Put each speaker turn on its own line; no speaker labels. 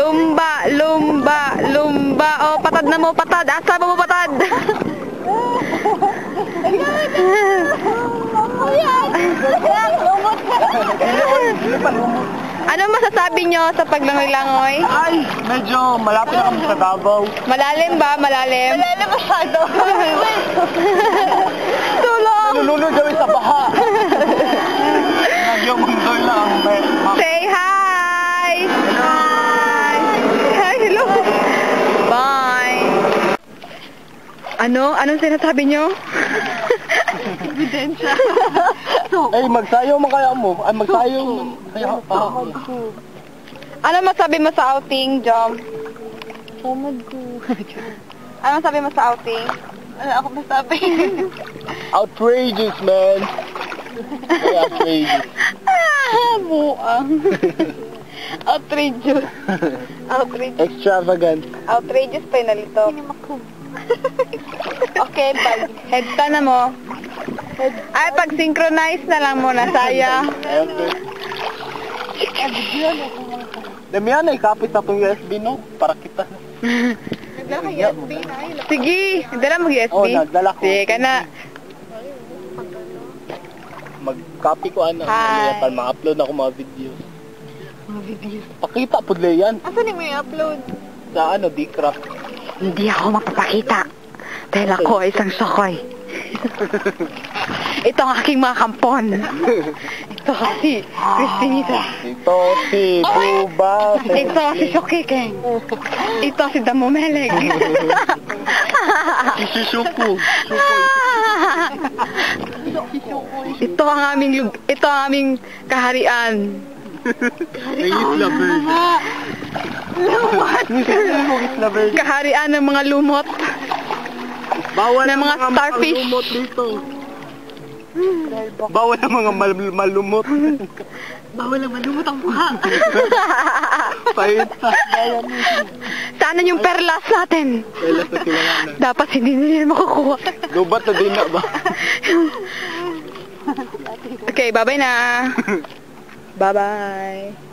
Lumba, lumba, lumba. Oh, patad na mo, patad. Asa ba mo patad? Ano masasabi nyo sa paglangoy-langoy?
Ay, medyo malapit na kami sa Davao.
Malalim ba? Malalim?
Malalim masyado.
Tulong!
Nalulunod kami sa baha. Nagyong mundoy lang.
Say hi! Hi! Hi, hello! Bye! Ano? Anong sinasabi nyo?
Ebidensya.
Ay, magsayaw man kaya mo. Ay, magsayaw.
Ano masabi mo sa outing, Jom?
Tamad ko.
Ano masabi mo sa outing?
Wala ako masabi.
Outrageous, man. Very outrageous.
Buang. Outrageous. Outrageous.
Extravagant.
Outrageous pa yung nalito. Okay, pag head ka na mo. Ay, pag synchronize na lang muna, saya.
Damihan ay kapit na itong USB, no? Para kita.
Nagdala ka USB na.
Sige, dala mo USB.
Oh, nagdala ko.
Sige ka na.
Mag-copy ko ano.
Hi.
Para ma-upload ako mga videos.
Mga videos.
Pakita po yan.
Asan yung may upload?
Sa ano, D-Craft.
Hindi ako mapapakita. Dahil ako ay isang sokoy. Ito ang aking mga kampon. Ito si Cristinita.
Ito si Buba.
Ito si Shokikeng. Ito si Damumeleg.
Si Shuku.
Ito ang aming kaharian.
Isla Verde. Isla Verde.
Kaharian ng mga lumot.
Bawal
ng mga starfish.
malumot dito. Bawal ang mga malumot.
Bawal ang malumot ang mukha.
Paita.
Sana yung perlas natin.
Kailas na kilanganan.
Dapat hindi nila makukuha.
Lubat na din na ba?
Okay, bye-bye na. Bye-bye.